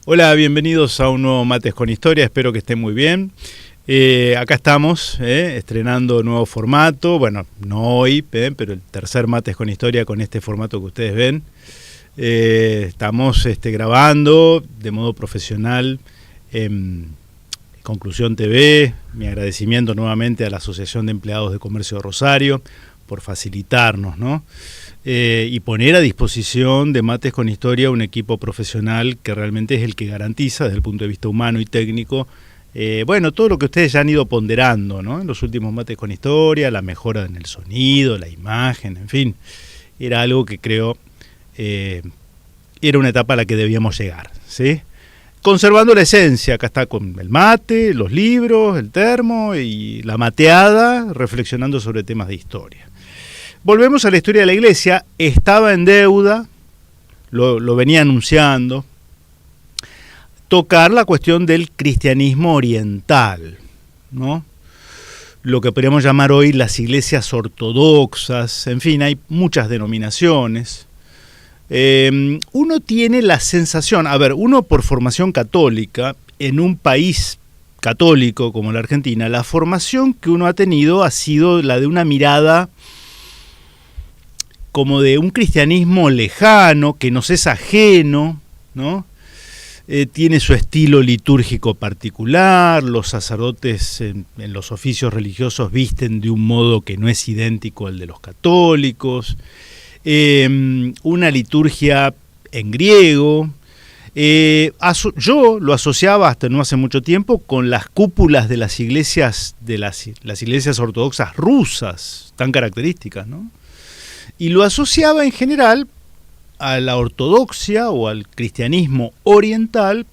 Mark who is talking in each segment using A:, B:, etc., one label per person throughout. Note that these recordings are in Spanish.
A: Hola, bienvenidos a un nuevo Mates con Historia, espero que estén muy bien. Acá estamos estrenando nuevo formato, bueno, no hoy, pero el tercer Mates con Historia con este formato que ustedes ven. Estamos grabando de modo profesional en Conclusión TV. Mi agradecimiento nuevamente a la Asociación de Empleados de Comercio de Rosario por facilitarnos, ¿no? Y poner a disposición de Mates con Historia un equipo profesional que realmente es el que garantiza, desde el punto de vista humano y técnico, todo lo que ustedes ya han ido ponderando, ¿no? En los últimos Mates con Historia, la mejora en el sonido, la imagen, en fin, era algo que creo era una etapa a la que debíamos llegar, ¿sí? Conservando la esencia, acá está con el mate, los libros, el termo y la mateada, reflexionando sobre temas de historia. Volvemos a la historia de la Iglesia. Estaba en deuda, lo venía anunciando, tocar la cuestión del cristianismo oriental, ¿no? Lo que podríamos llamar hoy las iglesias ortodoxas, en fin, hay muchas denominaciones. Uno tiene la sensación, uno por formación católica, en un país católico como la Argentina, la formación que uno ha tenido ha sido la de una mirada como de un cristianismo lejano, que nos es ajeno, ¿no? Tiene su estilo litúrgico particular, los sacerdotes en los oficios religiosos visten de un modo que no es idéntico al de los católicos, una liturgia en griego. Yo lo asociaba hasta no hace mucho tiempo con las cúpulas de las iglesias ortodoxas rusas, tan características, ¿no? Y lo asociaba en general a la ortodoxia o al cristianismo oriental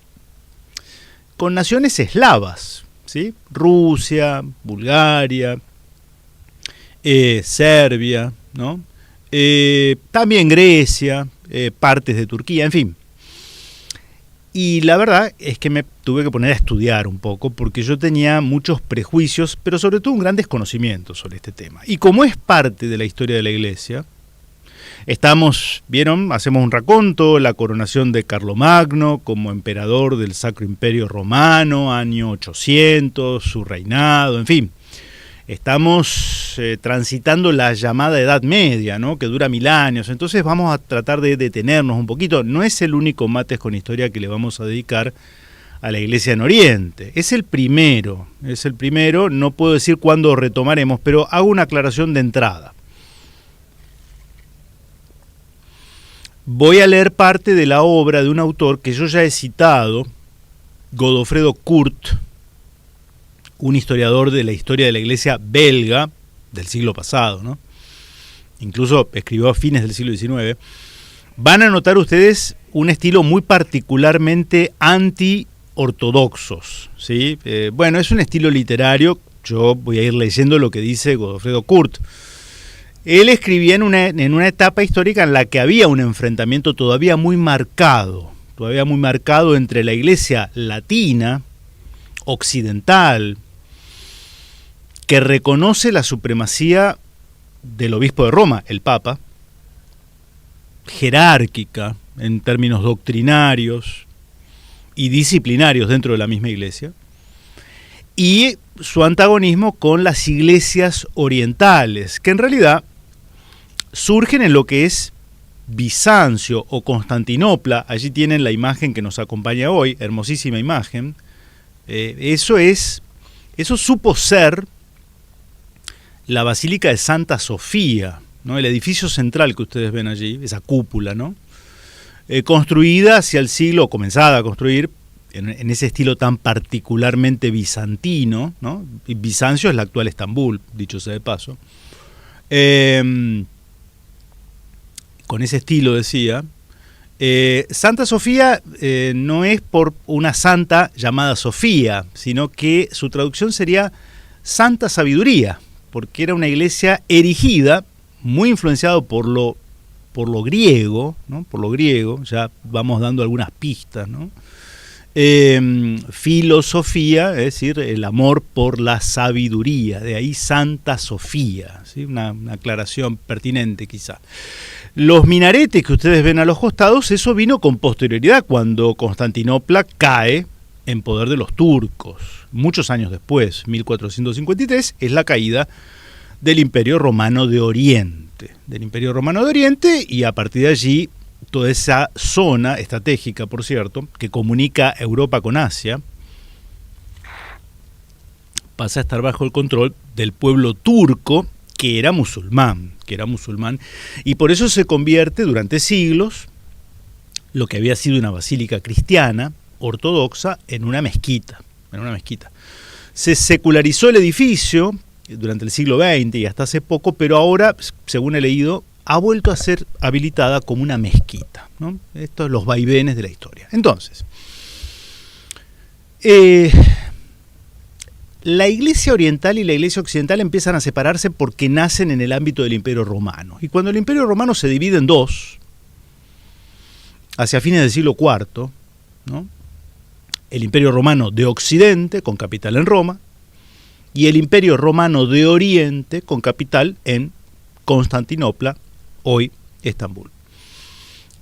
A: con naciones eslavas, ¿sí? Rusia, Bulgaria, Serbia, ¿no? También Grecia, partes de Turquía, en fin. Y la verdad es que me tuve que poner a estudiar un poco porque yo tenía muchos prejuicios, pero sobre todo un gran desconocimiento sobre este tema. Y como es parte de la historia de la Iglesia, hacemos un raconto, la coronación de Carlomagno como emperador del Sacro Imperio Romano, año 800, su reinado, en fin. Estamos transitando la llamada Edad Media, ¿no? Que dura 1000 años, entonces vamos a tratar de detenernos un poquito. No es el único Mates con Historia que le vamos a dedicar a la Iglesia en Oriente, es el primero, no puedo decir cuándo retomaremos, pero hago una aclaración de entrada. Voy a leer parte de la obra de un autor que yo ya he citado, Godofredo Kurt, un historiador de la historia de la Iglesia belga del siglo pasado, ¿no? Incluso escribió a fines del siglo XIX. Van a notar ustedes un estilo muy particularmente anti-ortodoxos, ¿sí? Es un estilo literario, yo voy a ir leyendo lo que dice Godofredo Kurt. Él escribía en una etapa histórica en la que había un enfrentamiento todavía muy marcado entre la Iglesia latina, occidental, que reconoce la supremacía del obispo de Roma, el Papa, jerárquica en términos doctrinarios y disciplinarios dentro de la misma Iglesia, y su antagonismo con las iglesias orientales, que en realidad surgen en lo que es Bizancio o Constantinopla. Allí tienen la imagen que nos acompaña hoy, hermosísima imagen. Eso supo ser la Basílica de Santa Sofía, ¿no? El edificio central que ustedes ven allí, esa cúpula, ¿no? Construida hacia el siglo, comenzada a construir en ese estilo tan particularmente bizantino, ¿no? Bizancio es la actual Estambul, dicho sea de paso. Con ese estilo, decía. Santa Sofía no es por una santa llamada Sofía, sino que su traducción sería Santa Sabiduría, porque era una iglesia erigida, muy influenciado por lo griego, ¿no? Por lo griego, ya vamos dando algunas pistas, ¿no? filosofía, es decir, el amor por la sabiduría, de ahí Santa Sofía, ¿sí? Una aclaración pertinente quizá. Los minaretes que ustedes ven a los costados, eso vino con posterioridad, cuando Constantinopla cae en poder de los turcos. Muchos años después, 1453, es la caída del Imperio Romano de Oriente. Y a partir de allí, toda esa zona estratégica, por cierto, que comunica Europa con Asia, pasa a estar bajo el control del pueblo turco, que era musulmán, y por eso se convierte durante siglos lo que había sido una basílica cristiana, ortodoxa, en una mezquita. Se secularizó el edificio durante el siglo XX y hasta hace poco, pero ahora, según he leído, ha vuelto a ser habilitada como una mezquita, ¿no? Estos son los vaivenes de la historia. Entonces, la Iglesia oriental y la Iglesia occidental empiezan a separarse porque nacen en el ámbito del Imperio Romano. Y cuando el Imperio Romano se divide en dos, hacia fines del siglo IV, ¿no? El Imperio Romano de Occidente, con capital en Roma, y el Imperio Romano de Oriente, con capital en Constantinopla, hoy Estambul.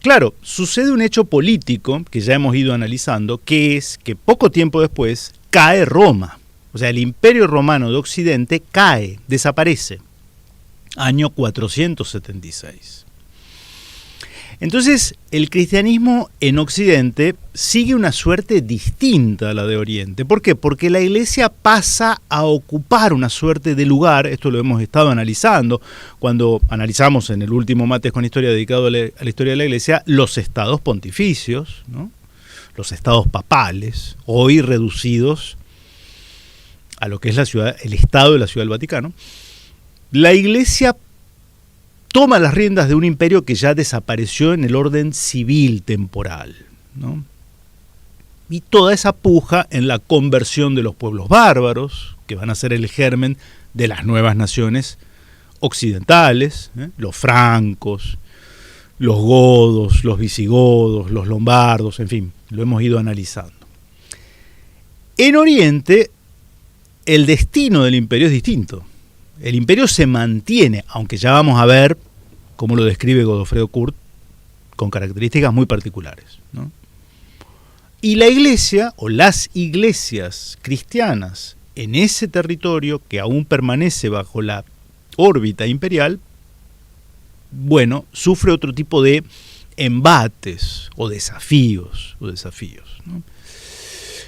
A: Claro, sucede un hecho político que ya hemos ido analizando, que es que poco tiempo después cae Roma. O sea, el Imperio Romano de Occidente cae, desaparece. Año 476. Entonces, el cristianismo en Occidente sigue una suerte distinta a la de Oriente. ¿Por qué? Porque la Iglesia pasa a ocupar una suerte de lugar, esto lo hemos estado analizando, cuando analizamos en el último Mates con Historia dedicado a la historia de la Iglesia, los estados pontificios, ¿no? Los estados papales, hoy reducidos a lo que es el Estado de la Ciudad del Vaticano. La Iglesia toma las riendas de un imperio que ya desapareció en el orden civil temporal, ¿no? Y toda esa puja en la conversión de los pueblos bárbaros, que van a ser el germen de las nuevas naciones occidentales, los francos, los godos, los visigodos, los lombardos, en fin, lo hemos ido analizando. En Oriente, el destino del imperio es distinto. El imperio se mantiene, aunque ya vamos a ver cómo lo describe Godofredo Kurt, con características muy particulares, ¿no? Y la iglesia, o las iglesias cristianas en ese territorio que aún permanece bajo la órbita imperial, bueno, sufre otro tipo de embates o desafíos, ¿no?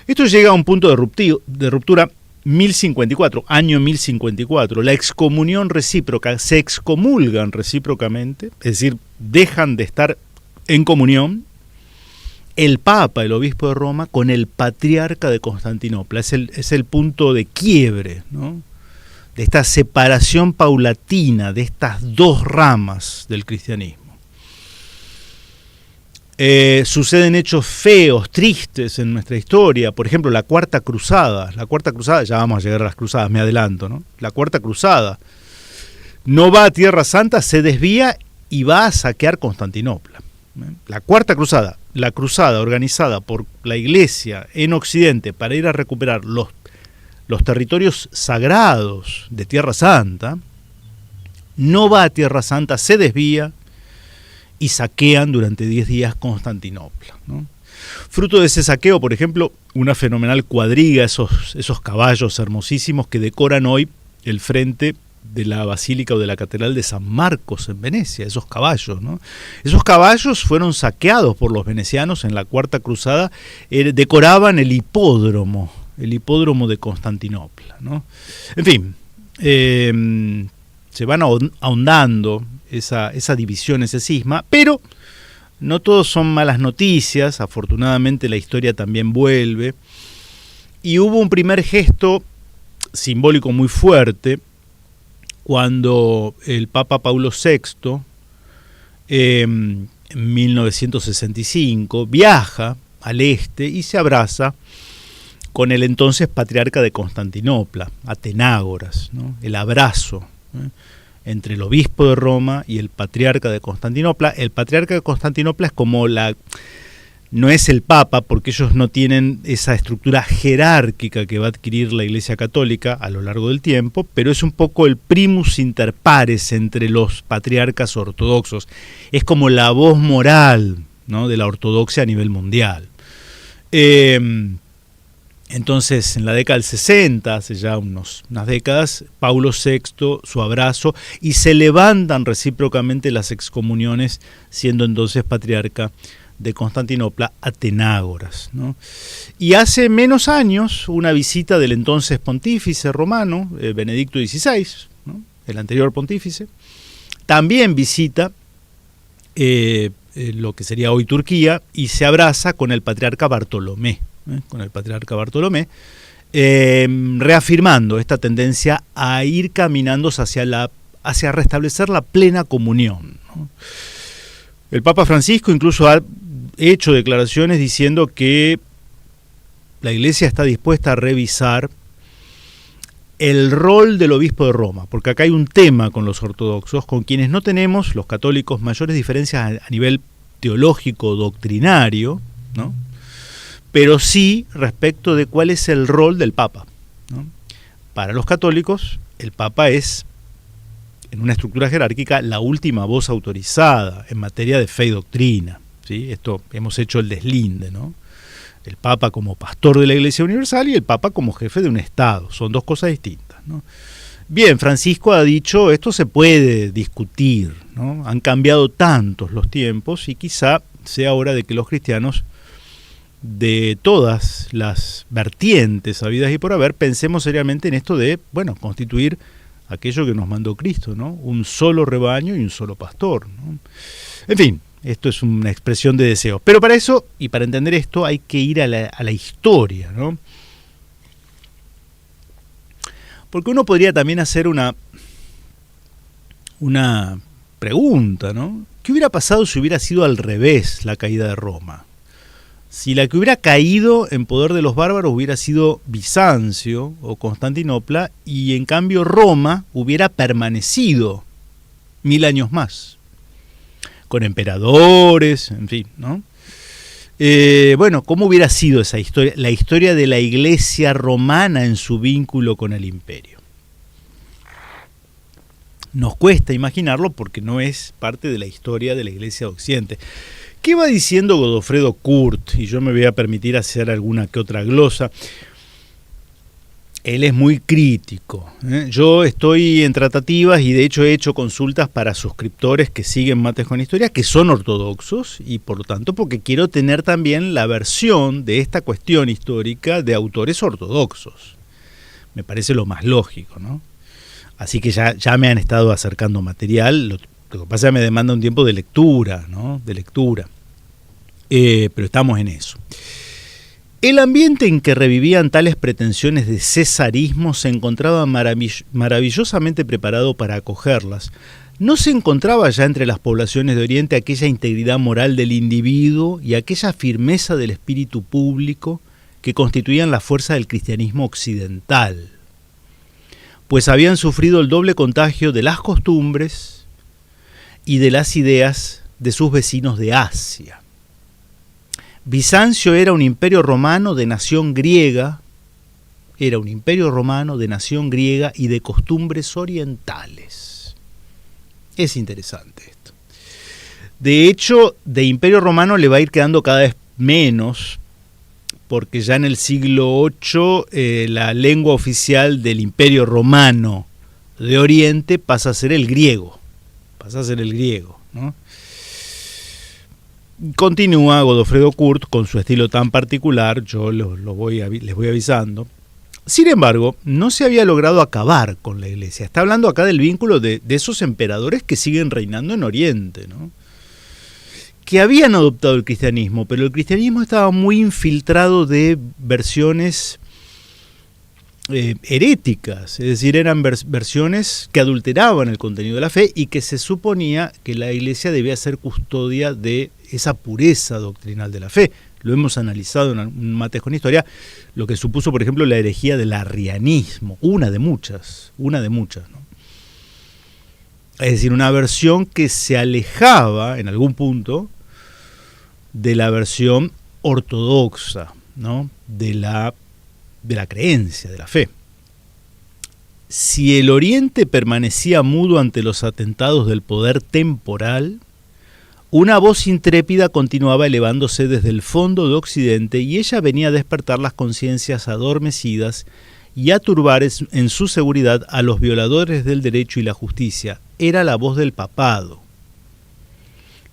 A: Esto llega a un punto de ruptura 1054, año 1054, la excomunión recíproca, se excomulgan recíprocamente, es decir, dejan de estar en comunión el Papa, el Obispo de Roma, con el Patriarca de Constantinopla. Es el punto de quiebre, ¿no? De esta separación paulatina de estas dos ramas del cristianismo. Suceden hechos feos, tristes en nuestra historia. Por ejemplo, la Cuarta Cruzada, ya vamos a llegar a las cruzadas, me adelanto, ¿no? La Cuarta Cruzada no va a Tierra Santa, se desvía y va a saquear Constantinopla. La Cuarta Cruzada, la cruzada organizada por la Iglesia en Occidente para ir a recuperar los territorios sagrados de Tierra Santa, no va a Tierra Santa, se desvía y saquean durante 10 días Constantinopla, ¿no? Fruto de ese saqueo, por ejemplo, una fenomenal cuadriga, esos caballos hermosísimos que decoran hoy el frente de la Basílica o de la Catedral de San Marcos en Venecia, esos caballos, ¿no? Esos caballos fueron saqueados por los venecianos en la Cuarta Cruzada, decoraban el hipódromo de Constantinopla, ¿no? En fin, se van ahondando esa división, ese cisma, pero no todos son malas noticias. Afortunadamente la historia también vuelve, y hubo un primer gesto simbólico muy fuerte cuando el Papa Paulo VI, en 1965, viaja al este y se abraza con el entonces patriarca de Constantinopla, Atenágoras, ¿no? El abrazo, ¿eh?, entre el obispo de Roma y el patriarca de Constantinopla. El patriarca de Constantinopla es como la no es el Papa, porque ellos no tienen esa estructura jerárquica que va a adquirir la Iglesia Católica a lo largo del tiempo, pero es un poco el primus inter pares entre los patriarcas ortodoxos. Es como la voz moral, ¿no?, de la ortodoxia a nivel mundial. Entonces, en la década del 60, hace ya unas décadas, Paulo VI, su abrazo, y se levantan recíprocamente las excomuniones, siendo entonces patriarca de Constantinopla, Atenágoras, ¿no? Y hace menos años, una visita del entonces pontífice romano, Benedicto XVI, ¿no?, el anterior pontífice, también visita lo que sería hoy Turquía, y se abraza con el patriarca Bartolomé, reafirmando esta tendencia a ir caminando hacia restablecer la plena comunión, ¿no? El Papa Francisco incluso ha hecho declaraciones diciendo que la Iglesia está dispuesta a revisar el rol del obispo de Roma, porque acá hay un tema con los ortodoxos, con quienes no tenemos, los católicos, mayores diferencias a nivel teológico, doctrinario, ¿no?, pero sí respecto de cuál es el rol del Papa, ¿no? Para los católicos, el Papa es, en una estructura jerárquica, la última voz autorizada en materia de fe y doctrina, ¿sí? Esto hemos hecho el deslinde, ¿no? El Papa como pastor de la Iglesia Universal y el Papa como jefe de un Estado. Son dos cosas distintas, ¿no? Bien, Francisco ha dicho, esto se puede discutir, ¿no? Han cambiado tantos los tiempos y quizá sea hora de que los cristianos de todas las vertientes habidas y por haber pensemos seriamente en esto de, bueno, constituir aquello que nos mandó Cristo, ¿no? Un solo rebaño y un solo pastor, ¿no? En fin, esto es una expresión de deseo. Pero para eso, y para entender esto, hay que ir a la historia, ¿no? Porque uno podría también hacer una pregunta, ¿no? ¿Qué hubiera pasado si hubiera sido al revés la caída de Roma? Si la que hubiera caído en poder de los bárbaros hubiera sido Bizancio o Constantinopla, y en cambio Roma hubiera permanecido 1000 años más, con emperadores, en fin, ¿no? Bueno, ¿cómo hubiera sido esa historia? La historia de la Iglesia romana en su vínculo con el imperio. Nos cuesta imaginarlo porque no es parte de la historia de la Iglesia de Occidente. ¿Qué va diciendo Godofredo Kurt? Y yo me voy a permitir hacer alguna que otra glosa. Él es muy crítico, ¿eh? Yo estoy en tratativas y de hecho he hecho consultas para suscriptores que siguen Mates con Historia, que son ortodoxos, y por lo tanto porque quiero tener también la versión de esta cuestión histórica de autores ortodoxos. Me parece lo más lógico, ¿no? Así que ya me han estado acercando material. Lo que pasa es que me demanda un tiempo de lectura, ¿no? Pero estamos en eso. El ambiente en que revivían tales pretensiones de cesarismo se encontraba maravillosamente preparado para acogerlas. No se encontraba ya entre las poblaciones de Oriente aquella integridad moral del individuo y aquella firmeza del espíritu público que constituían la fuerza del cristianismo occidental, pues habían sufrido el doble contagio de las costumbres y de las ideas de sus vecinos de Asia. Bizancio era un imperio romano de nación griega, y de costumbres orientales. Es interesante esto. De hecho, de imperio romano le va a ir quedando cada vez menos, porque ya en el siglo VIII la lengua oficial del imperio romano de Oriente pasa a ser el griego, ¿no? Continúa Godofredo Kurt con su estilo tan particular, yo les voy avisando. Sin embargo, no se había logrado acabar con la Iglesia. Está hablando acá del vínculo de esos emperadores que siguen reinando en Oriente, ¿no? Que habían adoptado el cristianismo, pero el cristianismo estaba muy infiltrado de versiones heréticas, es decir, eran versiones que adulteraban el contenido de la fe y que se suponía que la Iglesia debía ser custodia de esa pureza doctrinal de la fe. Lo hemos analizado en Mates con Historia, lo que supuso, por ejemplo, la herejía del arrianismo, una de muchas, ¿no? Es decir, una versión que se alejaba en algún punto de la versión ortodoxa, ¿no? de la creencia, de la fe. Si el Oriente permanecía mudo ante los atentados del poder temporal, una voz intrépida continuaba elevándose desde el fondo de Occidente y ella venía a despertar las conciencias adormecidas y a turbar en su seguridad a los violadores del derecho y la justicia. Era la voz del papado,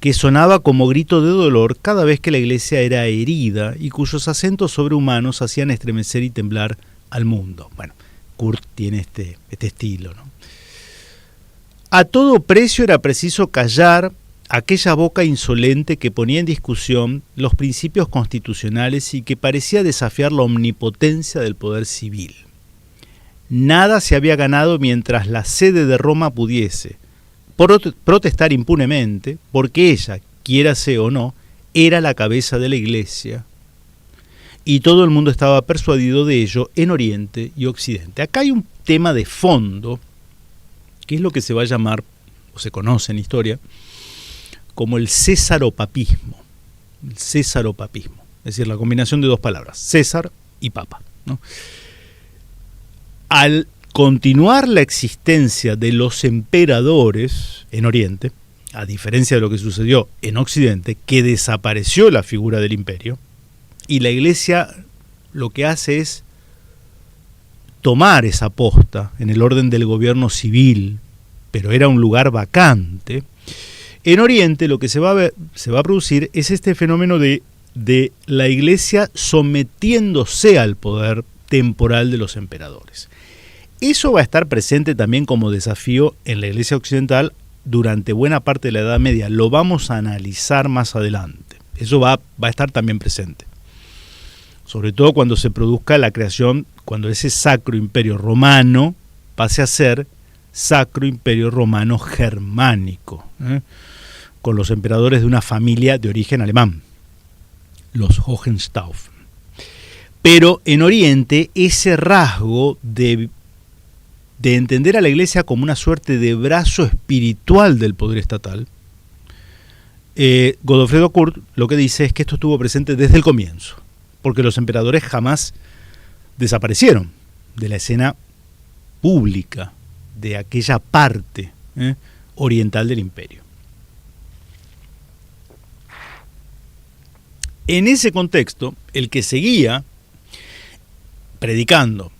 A: que sonaba como grito de dolor cada vez que la iglesia era herida y cuyos acentos sobrehumanos hacían estremecer y temblar al mundo. Bueno, Kurt tiene este estilo, ¿no? A todo precio era preciso callar aquella boca insolente que ponía en discusión los principios constitucionales y que parecía desafiar la omnipotencia del poder civil. Nada se había ganado mientras la sede de Roma pudiese protestar impunemente, porque ella, quiérase o no, era la cabeza de la iglesia, y todo el mundo estaba persuadido de ello en Oriente y Occidente. Acá hay un tema de fondo, que es lo que se va a llamar, o se conoce en historia, como el césaropapismo. El césaropapismo, es decir, la combinación de dos palabras, César y Papa, ¿no? Al continuar la existencia de los emperadores en Oriente, a diferencia de lo que sucedió en Occidente, que desapareció la figura del imperio, y la iglesia lo que hace es tomar esa posta en el orden del gobierno civil, pero era un lugar vacante. En Oriente lo que se va a producir es este fenómeno de la iglesia sometiéndose al poder temporal de los emperadores. Eso va a estar presente también como desafío en la iglesia occidental durante buena parte de la Edad Media. Lo vamos a analizar más adelante. Eso va a estar también presente. Sobre todo cuando se produzca la creación, cuando ese Sacro Imperio Romano pase a ser Sacro Imperio Romano Germánico, con los emperadores de una familia de origen alemán, los Hohenstaufen. Pero en Oriente ese rasgo de entender a la iglesia como una suerte de brazo espiritual del poder estatal, Godofredo Kurt lo que dice es que esto estuvo presente desde el comienzo, porque los emperadores jamás desaparecieron de la escena pública de aquella parte oriental del imperio. En ese contexto, el que seguía predicando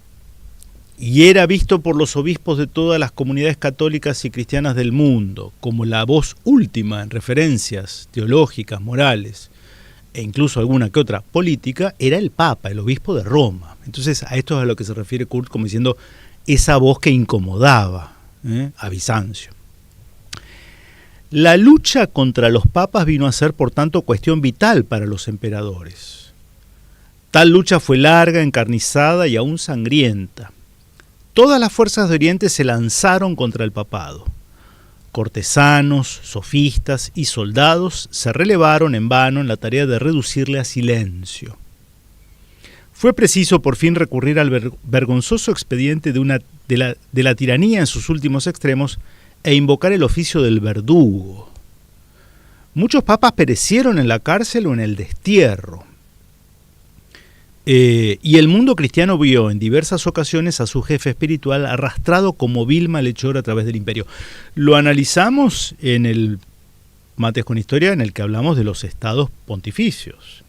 A: y era visto por los obispos de todas las comunidades católicas y cristianas del mundo como la voz última en referencias teológicas, morales e incluso alguna que otra política, era el Papa, el obispo de Roma. Entonces a esto es a lo que se refiere Kurt como diciendo esa voz que incomodaba a Bizancio. La lucha contra los papas vino a ser, por tanto, cuestión vital para los emperadores. Tal lucha fue larga, encarnizada y aún sangrienta. Todas las fuerzas de Oriente se lanzaron contra el papado. Cortesanos, sofistas y soldados se relevaron en vano en la tarea de reducirle a silencio. Fue preciso por fin recurrir al vergonzoso expediente de la tiranía en sus últimos extremos e invocar el oficio del verdugo. Muchos papas perecieron en la cárcel o en el destierro. Y el mundo cristiano vio en diversas ocasiones a su jefe espiritual arrastrado como vil malhechor a través del imperio. Lo analizamos en el Mates con Historia, en el que hablamos de los estados pontificios.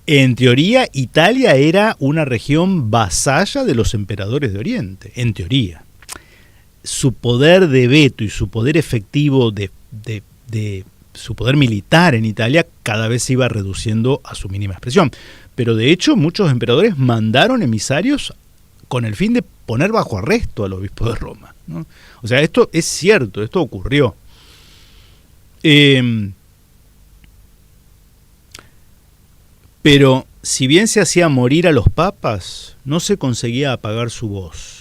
A: En teoría, Italia era una región vasalla de los emperadores de Oriente, en teoría. Su poder de veto y su poder efectivo de su poder militar en Italia cada vez se iba reduciendo a su mínima expresión. Pero de hecho muchos emperadores mandaron emisarios con el fin de poner bajo arresto al obispo de Roma, ¿no? O sea, esto es cierto, esto ocurrió. Pero si bien se hacía morir a los papas, no se conseguía apagar su voz.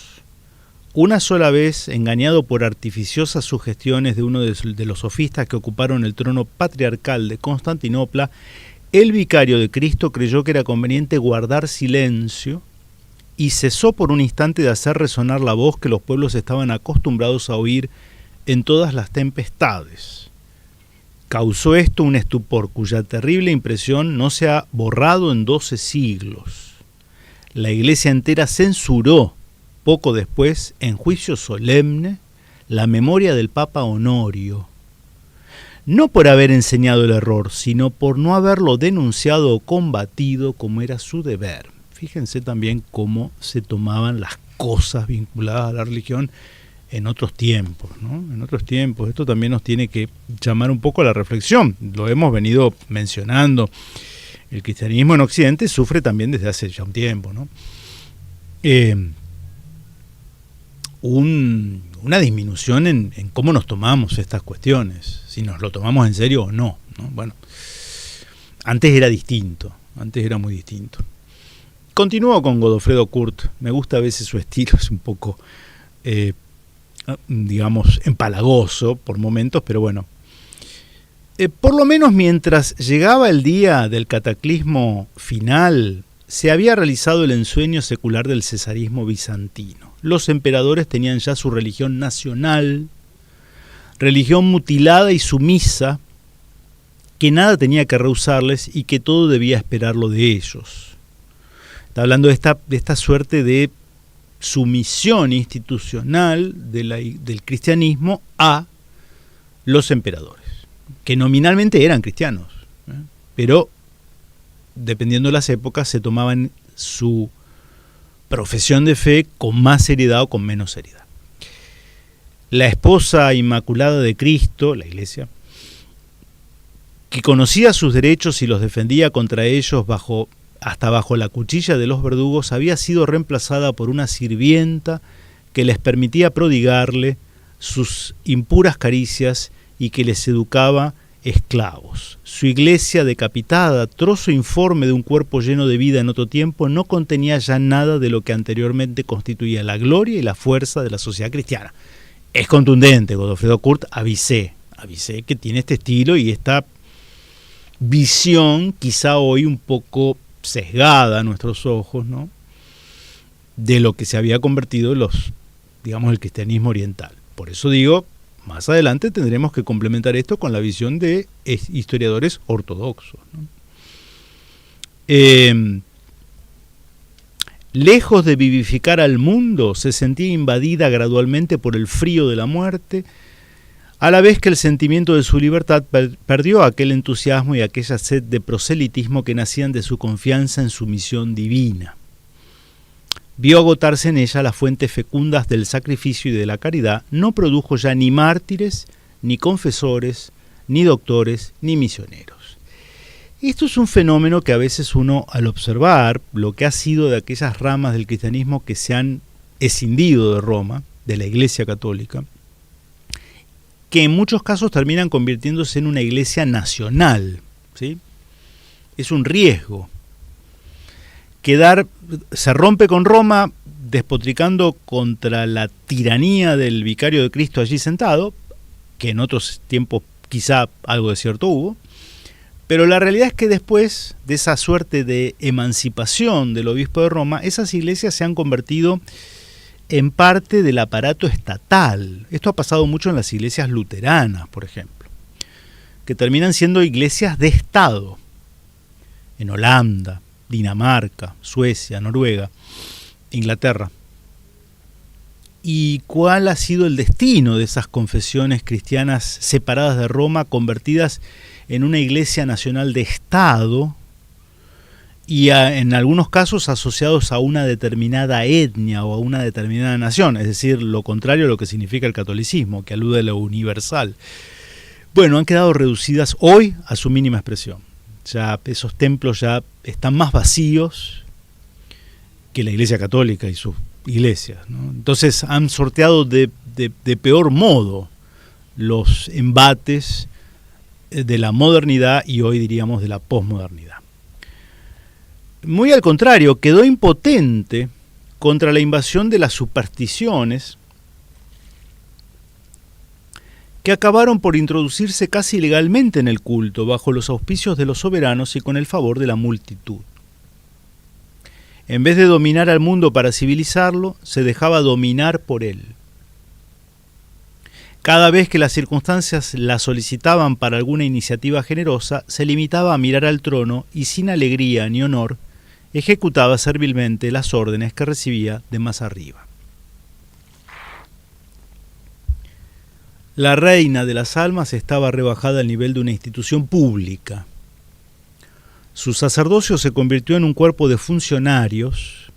A: Una sola vez, engañado por artificiosas sugestiones de uno de los sofistas que ocuparon el trono patriarcal de Constantinopla, el vicario de Cristo creyó que era conveniente guardar silencio y cesó por un instante de hacer resonar la voz que los pueblos estaban acostumbrados a oír en todas las tempestades. causó esto un estupor cuya terrible impresión no se ha borrado en 12 siglos. La Iglesia entera censuró, poco después, en juicio solemne, la memoria del Papa Honorio, no por haber enseñado el error, sino por no haberlo denunciado o combatido como era su deber. Fíjense también cómo se tomaban las cosas vinculadas a la religión en otros tiempos, ¿no? En otros tiempos. Esto también nos tiene que llamar un poco a la reflexión. Lo hemos venido mencionando. El cristianismo en Occidente sufre también desde hace ya un tiempo, ¿no? Una disminución en cómo nos tomamos estas cuestiones, si nos lo tomamos en serio o no, ¿no? Bueno, antes era distinto, antes era muy distinto. Continúo con Godofredo Kurt. Me gusta a veces su estilo, es un poco, digamos, empalagoso por momentos, pero bueno. Por lo menos mientras llegaba el día del cataclismo final, se había realizado el ensueño secular del cesarismo bizantino. Los emperadores tenían ya su religión nacional, religión mutilada y sumisa, que nada tenía que rehusarles y que todo debía esperarlo de ellos. Está hablando de esta suerte de sumisión institucional del cristianismo a los emperadores, que nominalmente eran cristianos, pero dependiendo de las épocas se tomaban su profesión de fe con más seriedad o con menos seriedad. La esposa inmaculada de Cristo, la Iglesia, que conocía sus derechos y los defendía contra ellos hasta bajo la cuchilla de los verdugos, había sido reemplazada por una sirvienta que les permitía prodigarle sus impuras caricias y que les educaba esclavos. Su iglesia decapitada, trozo informe de un cuerpo lleno de vida en otro tiempo, no contenía ya nada de lo que anteriormente constituía la gloria y la fuerza de la sociedad cristiana. Es contundente, Godofredo Kurt, avisé que tiene este estilo y esta visión, quizá hoy un poco sesgada a nuestros ojos, ¿no?, de lo que se había convertido el cristianismo oriental. Por eso digo, más adelante tendremos que complementar esto con la visión de historiadores ortodoxos, ¿no? Lejos de vivificar al mundo, se sentía invadida gradualmente por el frío de la muerte, a la vez que el sentimiento de su libertad perdió aquel entusiasmo y aquella sed de proselitismo que nacían de su confianza en su misión divina. Vio agotarse en ella las fuentes fecundas del sacrificio y de la caridad, no produjo ya ni mártires, ni confesores, ni doctores, ni misioneros. Esto es un fenómeno que a veces uno, al observar lo que ha sido de aquellas ramas del cristianismo que se han escindido de Roma, de la Iglesia Católica, que en muchos casos terminan convirtiéndose en una iglesia nacional, ¿sí? Es un riesgo. Se rompe con Roma despotricando contra la tiranía del vicario de Cristo allí sentado, que en otros tiempos quizá algo de cierto hubo, pero la realidad es que después de esa suerte de emancipación del obispo de Roma, esas iglesias se han convertido en parte del aparato estatal. Esto ha pasado mucho en las iglesias luteranas, por ejemplo, que terminan siendo iglesias de Estado, en Holanda, Dinamarca, Suecia, Noruega, Inglaterra. ¿Y cuál ha sido el destino de esas confesiones cristianas separadas de Roma, convertidas en una iglesia nacional de Estado y en algunos casos asociados a una determinada etnia o a una determinada nación? Es decir, lo contrario a lo que significa el catolicismo, que alude a lo universal. Bueno, han quedado reducidas hoy a su mínima expresión. Ya esos templos ya están más vacíos que la Iglesia Católica y sus iglesias, ¿no? Entonces han sorteado de peor modo los embates de la modernidad y hoy diríamos de la posmodernidad. Muy al contrario, quedó impotente contra la invasión de las supersticiones que acabaron por introducirse casi legalmente en el culto, bajo los auspicios de los soberanos y con el favor de la multitud. En vez de dominar al mundo para civilizarlo, se dejaba dominar por él. Cada vez que las circunstancias la solicitaban para alguna iniciativa generosa, se limitaba a mirar al trono y sin alegría ni honor, ejecutaba servilmente las órdenes que recibía de más arriba. La reina de las almas estaba rebajada al nivel de una institución pública. Su sacerdocio se convirtió en un cuerpo de funcionarios.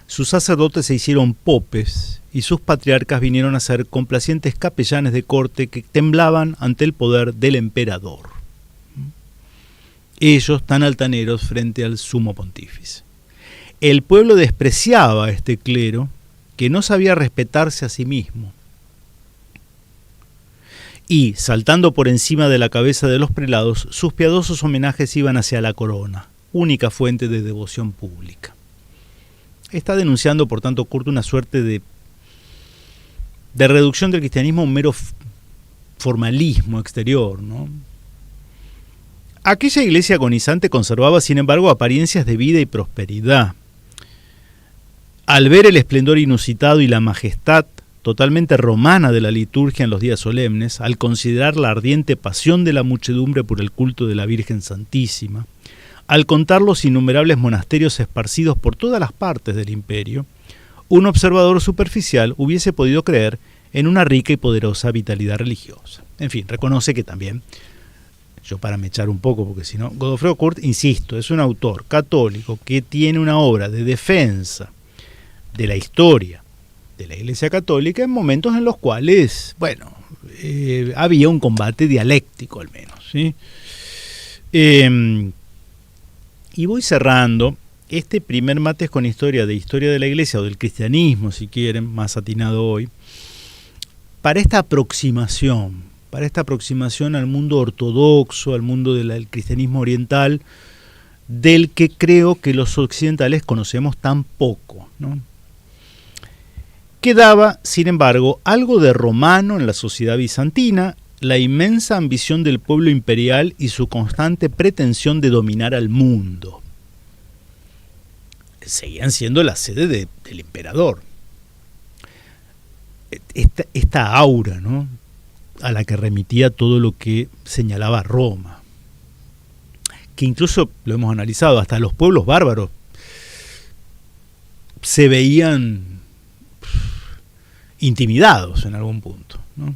A: Sus sacerdotes se hicieron popes y sus patriarcas vinieron a ser complacientes capellanes de corte que temblaban ante el poder del emperador. Ellos tan altaneros frente al sumo pontífice. El pueblo despreciaba a este clero que no sabía respetarse a sí mismo. Y, saltando por encima de la cabeza de los prelados, sus piadosos homenajes iban hacia la corona, única fuente de devoción pública. Está denunciando, por tanto, Kurt, una suerte de reducción del cristianismo a un mero formalismo exterior, ¿no? Aquella iglesia agonizante conservaba, sin embargo, apariencias de vida y prosperidad. Al ver el esplendor inusitado y la majestad totalmente romana de la liturgia en los días solemnes, al considerar la ardiente pasión de la muchedumbre por el culto de la Virgen Santísima, al contar los innumerables monasterios esparcidos por todas las partes del imperio, un observador superficial hubiese podido creer en una rica y poderosa vitalidad religiosa. En fin, reconoce que también, yo para me echar un poco, porque si no, Godofredo Kurt, insisto, es un autor católico que tiene una obra de defensa de la historia de la Iglesia Católica en momentos en los cuales, bueno, había un combate dialéctico al menos, ¿sí? Y voy cerrando este primer Mates con historia de la Iglesia o del cristianismo, si quieren, más atinado hoy, para esta aproximación al mundo ortodoxo, al mundo del cristianismo oriental, del que creo que los occidentales conocemos tan poco, ¿no? Quedaba, sin embargo, algo de romano en la sociedad bizantina, la inmensa ambición del pueblo imperial y su constante pretensión de dominar al mundo. Seguían siendo la sede del emperador. Esta aura, ¿no?, a la que remitía todo lo que señalaba Roma, que incluso lo hemos analizado, hasta los pueblos bárbaros se veían intimidados en algún punto, ¿no?,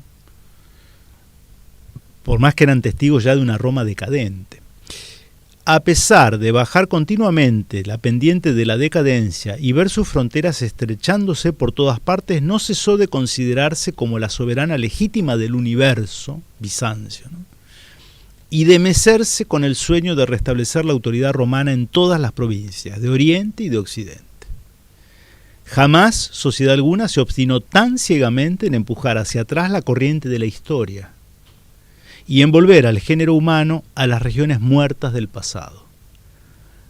A: por más que eran testigos ya de una Roma decadente. A pesar de bajar continuamente la pendiente de la decadencia y ver sus fronteras estrechándose por todas partes, no cesó de considerarse como la soberana legítima del universo, Bizancio, ¿no?, y de mecerse con el sueño de restablecer la autoridad romana en todas las provincias, de Oriente y de Occidente. Jamás sociedad alguna se obstinó tan ciegamente en empujar hacia atrás la corriente de la historia y en volver al género humano a las regiones muertas del pasado,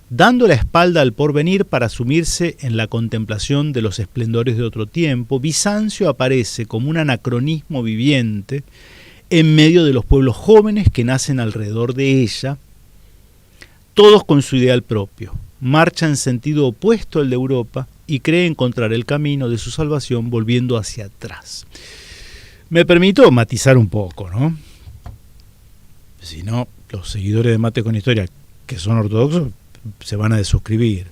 A: dando la espalda al porvenir para sumirse en la contemplación de los esplendores de otro tiempo. Bizancio aparece como un anacronismo viviente en medio de los pueblos jóvenes que nacen alrededor de ella, todos con su ideal propio, marcha en sentido opuesto al de Europa y cree encontrar el camino de su salvación volviendo hacia atrás. Me permito matizar un poco, ¿no? Si no, los seguidores de Mates con Historia, que son ortodoxos, se van a desuscribir.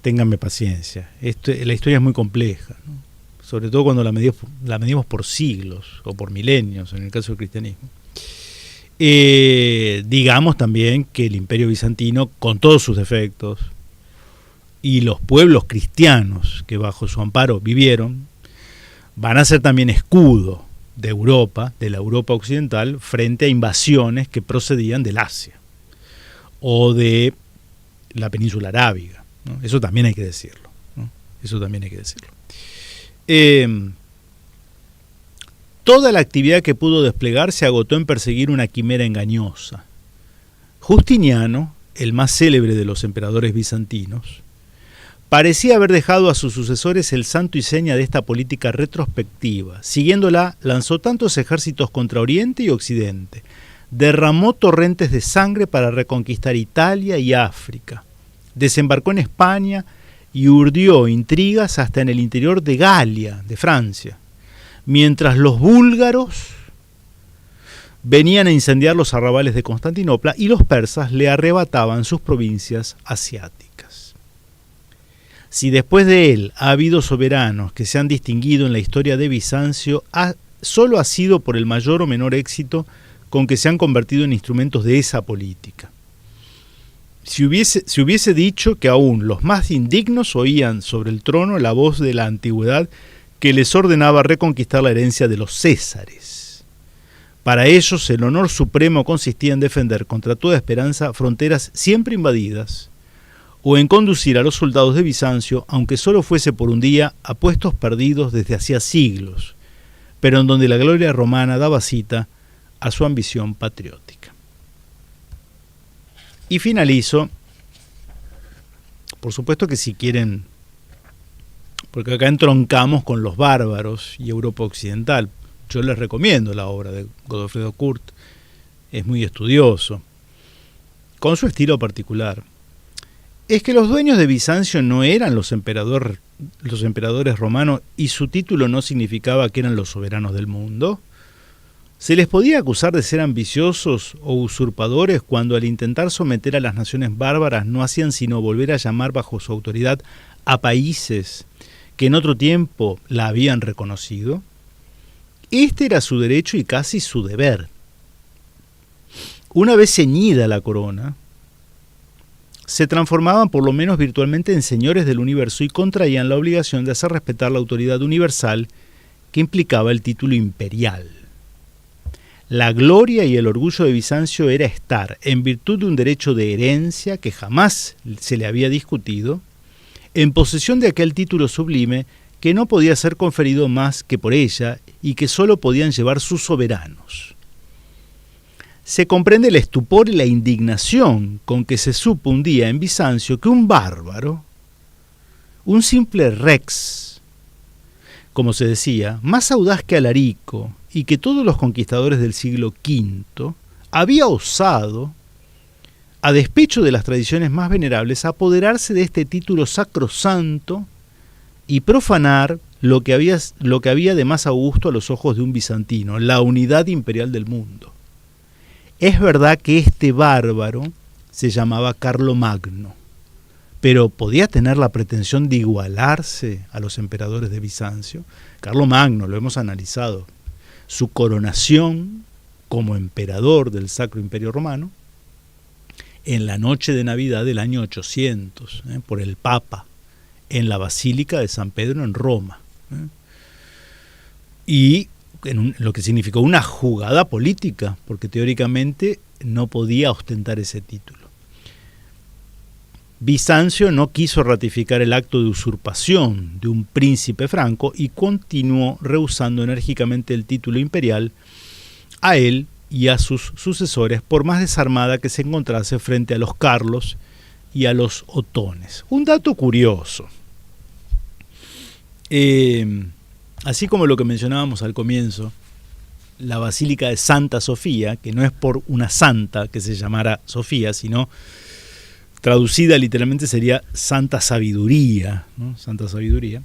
A: Ténganme paciencia. La historia es muy compleja, ¿no?, sobre todo cuando la medimos por siglos o por milenios, en el caso del cristianismo. Digamos también que el Imperio Bizantino, con todos sus defectos, y los pueblos cristianos que bajo su amparo vivieron, van a ser también escudo de Europa, de la Europa occidental, frente a invasiones que procedían del Asia o de la península arábiga, ¿no? Eso también hay que decirlo, ¿no? Eso también hay que decirlo. Toda la actividad que pudo desplegar se agotó en perseguir una quimera engañosa. Justiniano, el más célebre de los emperadores bizantinos, parecía haber dejado a sus sucesores el santo y seña de esta política retrospectiva. Siguiéndola, lanzó tantos ejércitos contra Oriente y Occidente, derramó torrentes de sangre para reconquistar Italia y África, desembarcó en España y urdió intrigas hasta en el interior de Galia, de Francia. mientras los búlgaros venían a incendiar los arrabales de Constantinopla y los persas le arrebataban sus provincias asiáticas. Si después de él ha habido soberanos que se han distinguido en la historia de Bizancio, solo ha sido por el mayor o menor éxito con que se han convertido en instrumentos de esa política. Si hubiese dicho que aún los más indignos oían sobre el trono la voz de la antigüedad que les ordenaba reconquistar la herencia de los Césares. Para ellos el honor supremo consistía en defender contra toda esperanza fronteras siempre invadidas, o en conducir a los soldados de Bizancio, aunque solo fuese por un día, a puestos perdidos desde hacía siglos, pero en donde la gloria romana daba cita a su ambición patriótica. Y finalizo, por supuesto que si quieren, porque acá entroncamos con los bárbaros y Europa Occidental, yo les recomiendo la obra de Godofredo Kurt, es muy estudioso, con su estilo particular. Es que los dueños de Bizancio no eran los emperadores romanos y su título no significaba que eran los soberanos del mundo. ¿Se les podía acusar de ser ambiciosos o usurpadores cuando al intentar someter a las naciones bárbaras no hacían sino volver a llamar bajo su autoridad a países que en otro tiempo la habían reconocido? Este era su derecho y casi su deber. Una vez ceñida la corona, se transformaban por lo menos virtualmente en señores del universo y contraían la obligación de hacer respetar la autoridad universal que implicaba el título imperial. La gloria y el orgullo de Bizancio era estar, en virtud de un derecho de herencia que jamás se le había discutido, en posesión de aquel título sublime que no podía ser conferido más que por ella y que sólo podían llevar sus soberanos. Se comprende el estupor y la indignación con que se supo un día en Bizancio que un bárbaro, un simple rex, como se decía, más audaz que Alarico y que todos los conquistadores del siglo V, había osado, a despecho de las tradiciones más venerables, apoderarse de este título sacrosanto y profanar lo que había de más augusto a los ojos de un bizantino, la unidad imperial del mundo. Es verdad que este bárbaro se llamaba Carlomagno, pero ¿podía tener la pretensión de igualarse a los emperadores de Bizancio? Carlomagno, lo hemos analizado, su coronación como emperador del Sacro Imperio Romano en la noche de Navidad del año 800, por el Papa, en la Basílica de San Pedro en Roma. Y lo que significó una jugada política, porque teóricamente no podía ostentar ese título. Bizancio no quiso ratificar el acto de usurpación de un príncipe franco y continuó rehusando enérgicamente el título imperial a él y a sus sucesores, por más desarmada que se encontrase frente a los Carlos y a los Otones. Un dato curioso. Así como lo que mencionábamos al comienzo, la Basílica de Santa Sofía, que no es por una santa que se llamara Sofía, sino traducida literalmente sería Santa Sabiduría, ¿no? Santa Sabiduría,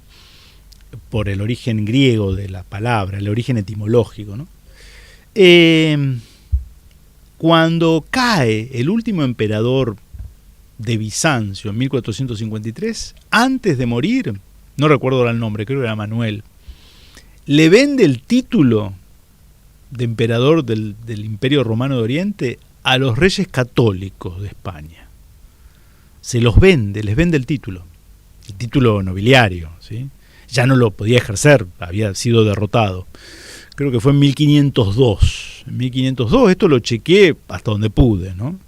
A: por el origen griego de la palabra, el origen etimológico, ¿no? Cuando cae el último emperador de Bizancio en 1453, antes de morir, no recuerdo ahora el nombre, creo que era Manuel, le vende el título de emperador del Imperio Romano de Oriente a los reyes católicos de España. Se los vende, les vende el título nobiliario, ¿sí? Ya no lo podía ejercer, había sido derrotado. Creo que fue en 1502. En 1502, esto lo chequeé hasta donde pude, ¿no?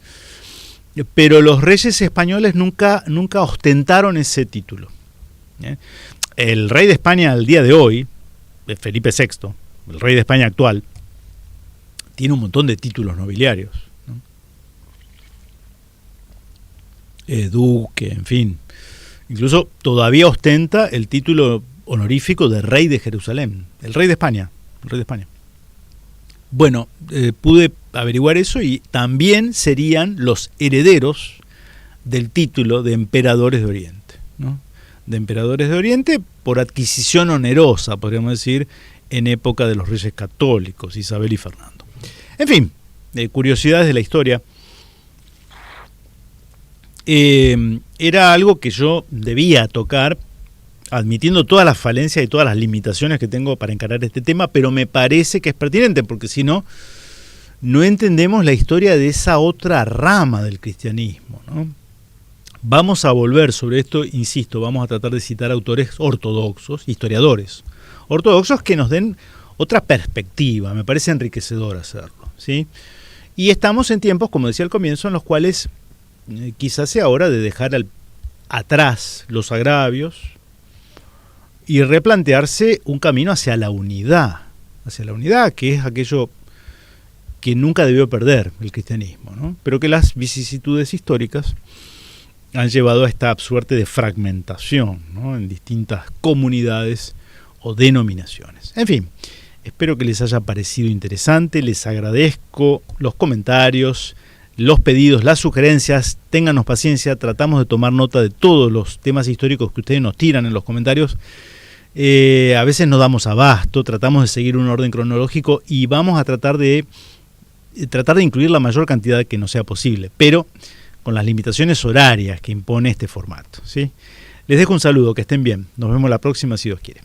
A: Pero los reyes españoles nunca ostentaron ese título. El rey de España al día de hoy, Felipe VI, el rey de España actual, tiene un montón de títulos nobiliarios, ¿no? Duque, en fin. Incluso todavía ostenta el título honorífico de rey de Jerusalén, el rey de España. Bueno, pude averiguar eso y también serían los herederos del título de emperadores de Oriente, ¿no? De emperadores de Oriente por adquisición onerosa, podríamos decir, en época de los reyes católicos, Isabel y Fernando. En fin, curiosidades de la historia. Era algo que yo debía tocar, admitiendo todas las falencias y todas las limitaciones que tengo para encarar este tema, pero me parece que es pertinente, porque si no, no entendemos la historia de esa otra rama del cristianismo, ¿no? Vamos a volver sobre esto, insisto, vamos a tratar de citar autores ortodoxos, historiadores ortodoxos que nos den otra perspectiva. Me parece enriquecedor hacerlo, ¿sí? Y estamos en tiempos, como decía al comienzo, en los cuales quizás sea hora de dejar atrás los agravios y replantearse un camino hacia la unidad, que es aquello que nunca debió perder el cristianismo, ¿no? Pero que las vicisitudes históricas han llevado a esta suerte de fragmentación, ¿no? En distintas comunidades o denominaciones. En fin, espero que les haya parecido interesante, les agradezco los comentarios, los pedidos, las sugerencias. Ténganos paciencia, tratamos de tomar nota de todos los temas históricos que ustedes nos tiran en los comentarios. A veces no damos abasto, tratamos de seguir un orden cronológico y vamos a tratar de incluir la mayor cantidad que nos sea posible, pero con las limitaciones horarias que impone este formato, ¿sí? Les dejo un saludo, que estén bien. Nos vemos la próxima si Dios quiere.